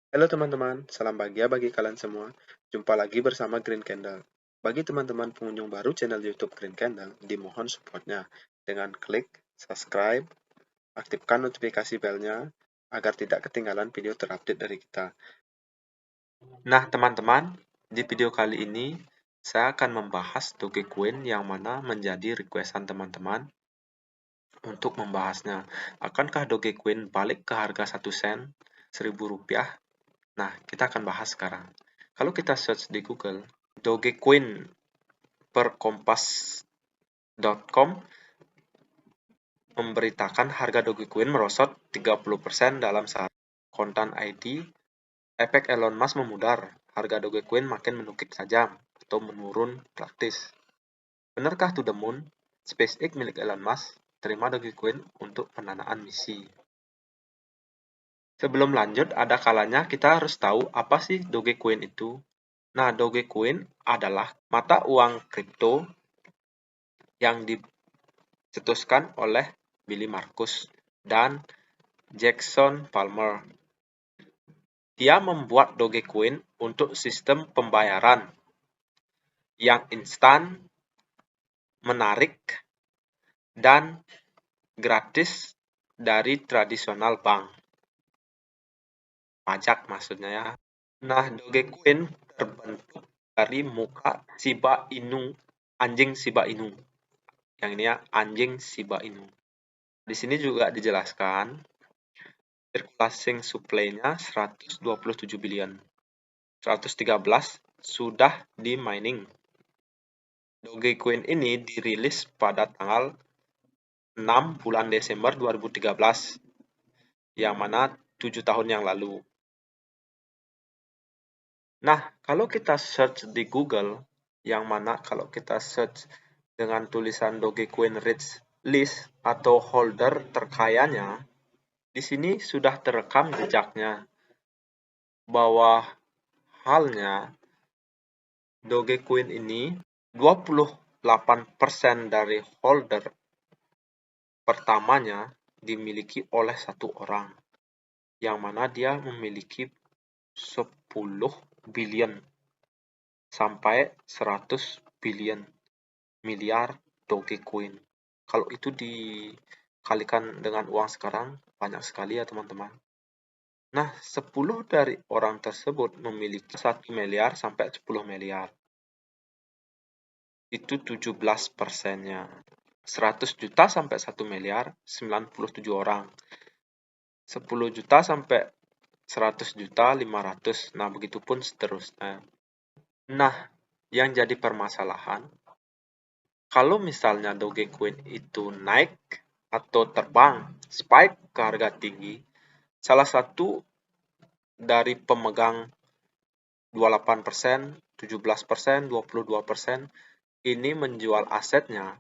Halo teman-teman, salam bahagia bagi kalian semua. Jumpa lagi bersama Green Candle. Bagi teman-teman pengunjung baru channel YouTube Green Candle, dimohon supportnya dengan klik subscribe, aktifkan notifikasi belnya agar tidak ketinggalan video terupdate dari kita. Nah teman-teman, di video kali ini saya akan membahas Dogecoin yang mana menjadi requestan teman-teman untuk membahasnya. Akankah Dogecoin balik ke harga 1 sen, 1000 rupiah? Nah, kita akan bahas sekarang. Kalau kita search di Google, Dogecoin per kompas.com memberitakan harga Dogecoin merosot 30% dalam sehari. Kontan ID, efek Elon Musk memudar, harga Dogecoin makin menukik tajam atau menurun praktis. Benarkah to the moon? SpaceX milik Elon Musk terima Dogecoin untuk pendanaan misi. Sebelum lanjut, ada kalanya kita harus tahu apa sih Dogecoin itu. Nah, Dogecoin adalah mata uang kripto yang dicetuskan oleh Billy Markus dan Jackson Palmer. Dia membuat Dogecoin untuk sistem pembayaran yang instan, menarik, dan gratis dari tradisional bank. Pajak maksudnya ya. Nah, Dogecoin terbentuk dari muka Shiba Inu, anjing Shiba Inu. Yang ini ya, anjing Shiba Inu. Di sini juga dijelaskan sirkulasi supply-nya 127 billion. 113 sudah di mining. Dogecoin ini dirilis pada tanggal 6 bulan Desember 2013, yang mana 7 tahun yang lalu. Nah, kalau kita search di Google, yang mana kalau kita search dengan tulisan Dogecoin Rich List atau holder terkayanya, di sini sudah terekam jejaknya bahwa halnya Dogecoin ini 28% dari holder pertamanya dimiliki oleh satu orang, yang mana dia memiliki 10 billion sampai 100 billion miliar Dogecoin. Kalau itu dikalikan dengan uang sekarang, banyak sekali ya teman-teman. Nah, 10 dari orang tersebut memiliki 1 miliar sampai 10 miliar. Itu 17%-nya. 100 juta sampai 1 miliar, 97 orang. 10 juta sampai 100 juta, 500. Nah, begitupun seterusnya. Nah, yang jadi permasalahan, kalau misalnya Dogecoin itu naik atau terbang, spike ke harga tinggi, salah satu dari pemegang 28%, 17%, 22% ini menjual asetnya,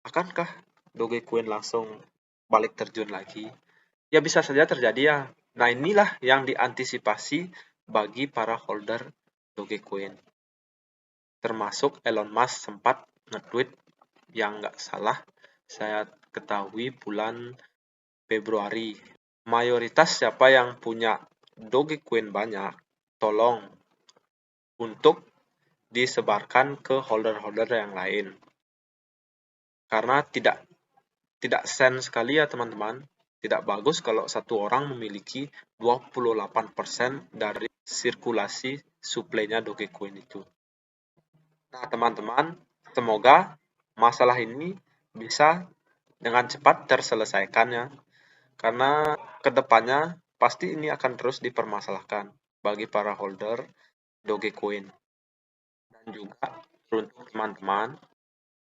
akankah Dogecoin langsung balik terjun lagi? Ya bisa saja terjadi ya. Nah inilah yang diantisipasi bagi para holder Dogecoin. Termasuk Elon Musk sempat nge-tweet yang nggak salah, saya ketahui bulan Februari. Mayoritas siapa yang punya Dogecoin banyak, tolong untuk disebarkan ke holder-holder yang lain. Karena tidak sense sekali ya teman-teman. Tidak bagus kalau satu orang memiliki 28% dari sirkulasi supply-nya Dogecoin itu. Nah, teman-teman, semoga masalah ini bisa dengan cepat terselesaikan ya. Karena kedepannya pasti ini akan terus dipermasalahkan bagi para holder Dogecoin. Dan juga untuk teman-teman,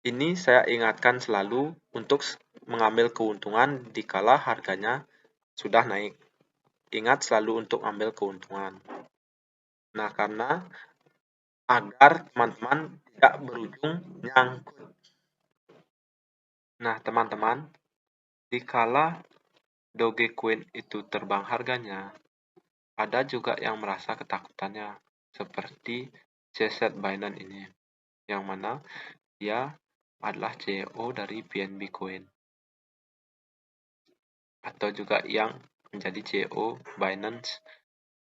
ini saya ingatkan selalu untuk mengambil keuntungan dikala harganya sudah naik. Ingat selalu untuk ambil keuntungan. Nah, karena agar teman-teman tidak berujung nyangkut. Nah, teman-teman, dikala Dogecoin itu terbang harganya, ada juga yang merasa ketakutannya, seperti Chesed Binance ini, yang mana dia adalah CEO dari BNB Coin. Atau juga yang menjadi CEO Binance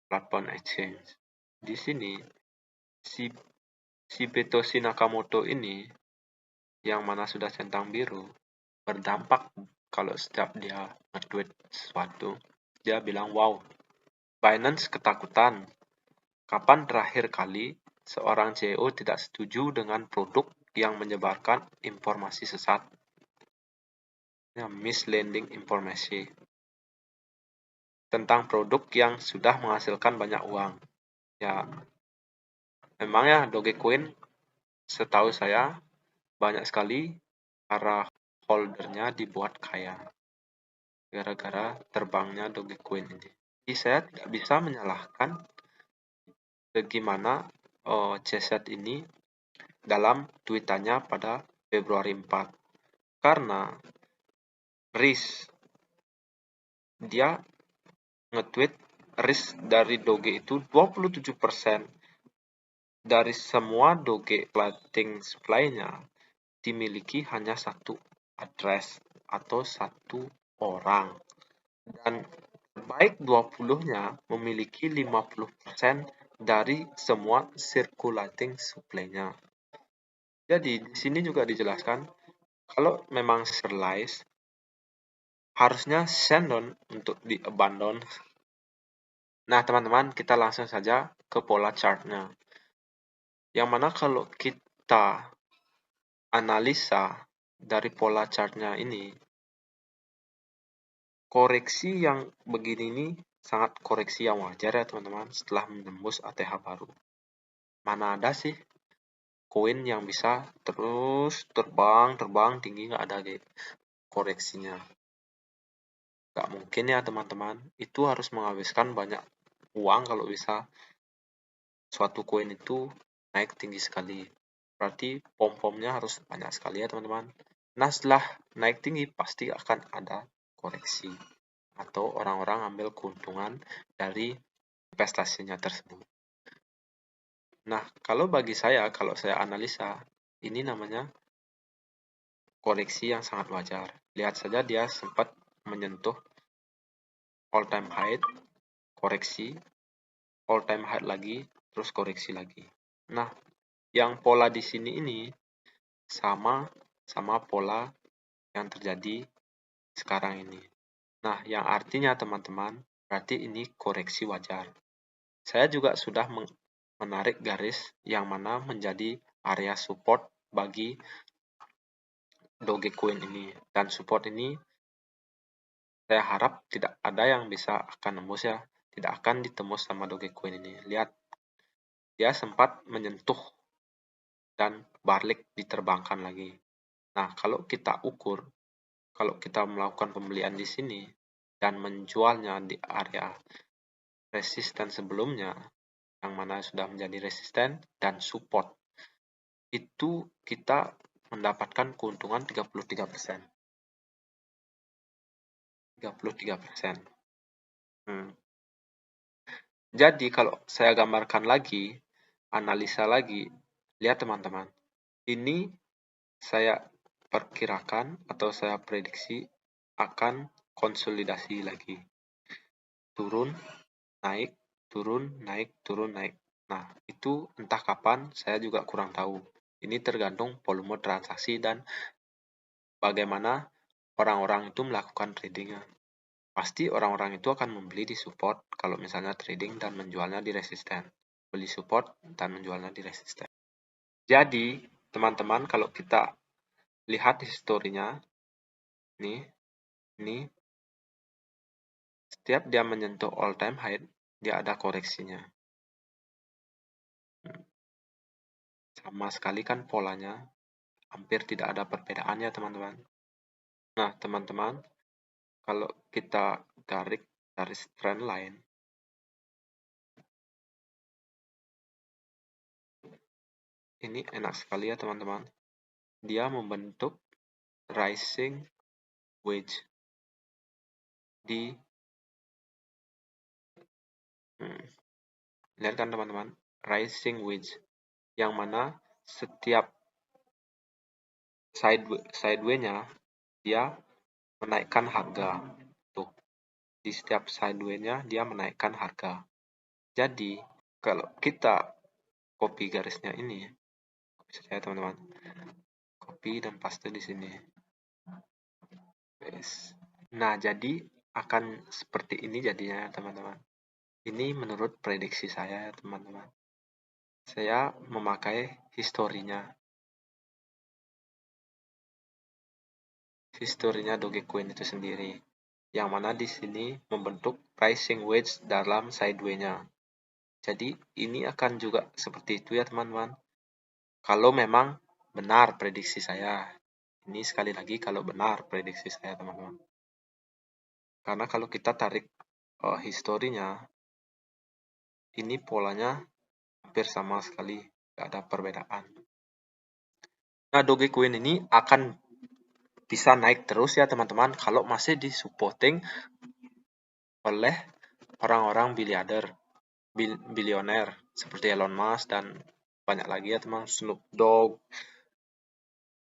platform exchange. Di sini si Satoshi Nakamoto ini yang mana sudah centang biru berdampak kalau setiap dia nge-tweet sesuatu, dia bilang, wow, Binance ketakutan. Kapan terakhir kali seorang CEO tidak setuju dengan produk yang menyebarkan informasi sesat? Misleading informasi tentang produk yang sudah menghasilkan banyak uang. Ya, memangnya Dogecoin setahu saya banyak sekali para holdernya dibuat kaya gara-gara terbangnya Dogecoin ini. Jadi saya tidak bisa menyalahkan bagaimana CZ ini dalam tweetannya pada Februari 4. Karena risk dia nge-tweet risk dari Doge itu 27% dari semua Doge floating supply-nya dimiliki hanya satu address atau satu orang. Dan baik 20-nya memiliki 50% dari semua circulating supply-nya. Jadi di sini juga dijelaskan kalau memang centralized harusnya Shandon untuk di-abandon. Nah, teman-teman, kita langsung saja ke pola chart-nya. Yang mana kalau kita analisa dari pola chart-nya ini, koreksi yang begini ini sangat koreksi yang wajar ya teman-teman setelah menembus ATH baru. Mana ada sih koin yang bisa terus terbang tinggi nggak ada koreksinya. Nggak mungkin ya teman-teman, itu harus menghabiskan banyak uang kalau bisa suatu koin itu naik tinggi sekali. Berarti pom-pomnya harus banyak sekali ya teman-teman. Nah setelah naik tinggi pasti akan ada koreksi atau orang-orang ambil keuntungan dari investasinya tersebut. Nah kalau bagi saya, kalau saya analisa, ini namanya koreksi yang sangat wajar. Lihat saja dia sempat menyentuh all time high, koreksi, all time high lagi, terus koreksi lagi. Nah, yang pola di sini ini sama pola yang terjadi sekarang ini. Nah, yang artinya teman-teman, berarti ini koreksi wajar. Saya juga sudah menarik garis yang mana menjadi area support bagi Dogecoin ini. Dan support ini saya harap tidak ada yang bisa akan nembus ya. Tidak akan ditembus sama Dogecoin ini. Lihat, dia sempat menyentuh dan balik diterbangkan lagi. Nah, kalau kita ukur, kalau kita melakukan pembelian di sini dan menjualnya di area resisten sebelumnya, yang mana sudah menjadi resisten dan support, itu kita mendapatkan keuntungan 33%. 33%. Jadi kalau saya gambarkan lagi, analisa lagi, lihat teman-teman, ini saya perkirakan atau saya prediksi akan konsolidasi lagi. Turun, naik, turun, naik, turun, naik. Nah, itu entah kapan saya juga kurang tahu. Ini tergantung volume transaksi dan bagaimana orang-orang itu melakukan tradingnya. Pasti orang-orang itu akan membeli di support kalau misalnya trading dan menjualnya di resisten. Beli support dan menjualnya di resisten. Jadi, teman-teman, kalau kita lihat historinya, ini setiap dia menyentuh all time high, dia ada koreksinya. Sama sekali kan polanya hampir tidak ada perbedaannya teman-teman. Nah teman-teman, kalau kita tarik garis trend line, ini enak sekali ya teman-teman. Dia membentuk rising wedge di lihat kan teman-teman, rising wedge yang mana setiap sideway-nya dia menaikkan harga. Tuh, di setiap sideway-nya dia menaikkan harga. Jadi, kalau kita copy garisnya ini, bisa ya teman-teman, copy dan paste di sini. Nah, jadi akan seperti ini jadinya teman-teman. Ini menurut prediksi saya teman-teman. Saya memakai historinya Dogecoin itu sendiri, yang mana di sini membentuk pricing wedge dalam sideway-nya. Jadi ini akan juga seperti itu ya teman-teman. Kalau memang benar prediksi saya. Ini sekali lagi kalau benar prediksi saya teman-teman. Karena kalau kita tarik historinya, ini polanya hampir sama sekali, tidak ada perbedaan. Nah, Dogecoin ini akan bisa naik terus ya teman-teman kalau masih disupporting oleh orang-orang bilioner seperti Elon Musk dan banyak lagi ya teman, Snoop Dogg,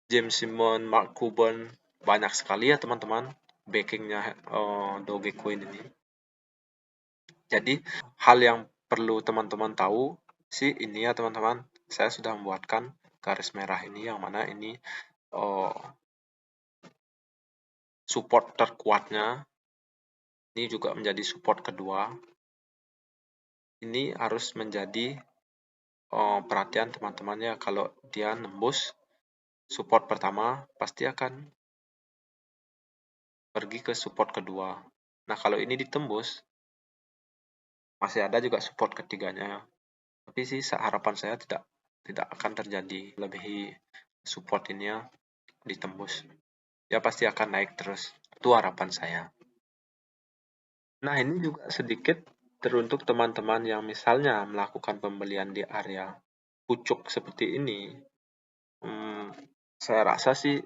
James Simon, Mark Cuban, banyak sekali ya teman-teman backingnya Dogecoin ini. Jadi hal yang perlu teman-teman tahu sih ini ya teman-teman, saya sudah membuatkan garis merah ini yang mana ini support terkuatnya, ini juga menjadi support kedua. Ini harus menjadi perhatian teman-temannya, kalau dia nembus support pertama pasti akan pergi ke support kedua. Nah, kalau ini ditembus masih ada juga support ketiganya. Tapi sih harapan saya tidak akan terjadi lebihi support ini ya ditembus. Ya pasti akan naik terus. Itu harapan saya. Nah, ini juga sedikit teruntuk teman-teman yang misalnya melakukan pembelian di area pucuk seperti ini. Saya rasa sih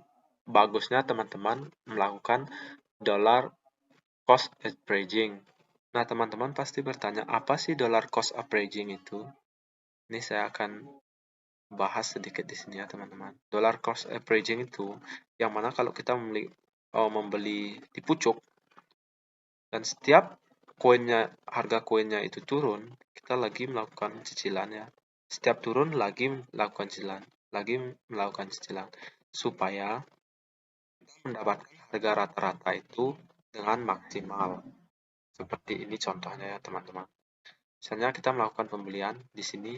bagusnya teman-teman melakukan dollar cost averaging. Nah, teman-teman pasti bertanya, apa sih dollar cost averaging itu? Ini saya akan bahas sedikit di sini ya, teman-teman. Dollar cost averaging itu yang mana kalau kita membeli di pucuk dan setiap harga koinnya itu turun, kita lagi melakukan cicilan ya. Setiap turun lagi melakukan cicilan, supaya mendapatkan harga rata-rata itu dengan maksimal. Seperti ini contohnya ya teman-teman. Misalnya kita melakukan pembelian di sini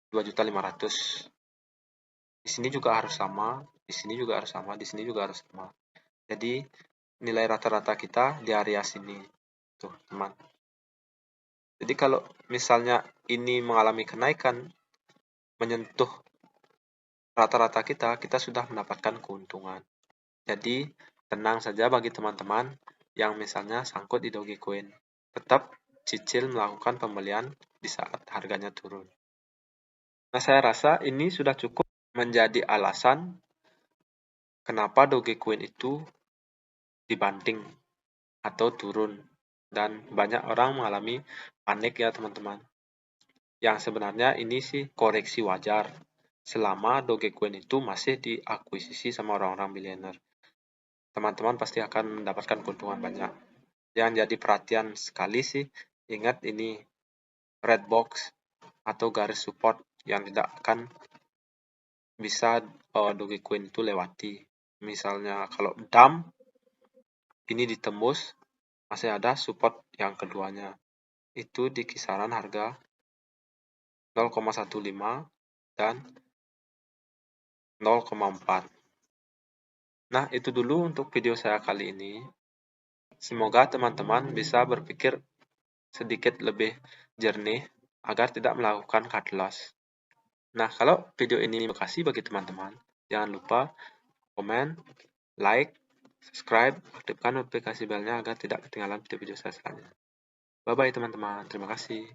2.500.000. Di sini juga harus sama, di sini juga harus sama, di sini juga harus sama. Jadi nilai rata-rata kita di area sini. Tuh, teman. Jadi kalau misalnya ini mengalami kenaikan menyentuh rata-rata kita sudah mendapatkan keuntungan. Jadi tenang saja bagi teman-teman yang misalnya sangkut di Dogecoin. Tetap cicil melakukan pembelian di saat harganya turun. Nah, saya rasa ini sudah cukup menjadi alasan kenapa Dogecoin itu dibanting atau turun. Dan banyak orang mengalami panik ya teman-teman. Yang sebenarnya ini sih koreksi wajar selama Dogecoin itu masih diakuisisi sama orang-orang milioner. Teman-teman pasti akan mendapatkan keuntungan banyak. Yang jadi perhatian sekali sih, ingat ini red box atau garis support yang tidak akan bisa Dogecoin itu lewati. Misalnya kalau dump ini ditembus, masih ada support yang keduanya. Itu di kisaran harga 0,15 dan 0,4. Nah, itu dulu untuk video saya kali ini. Semoga teman-teman bisa berpikir sedikit lebih jernih agar tidak melakukan cut loss. Nah, kalau video ini berkasih bagi teman-teman, jangan lupa komen, like, subscribe, aktifkan notifikasi belnya agar tidak ketinggalan video-video saya selanjutnya. Bye-bye teman-teman, terima kasih.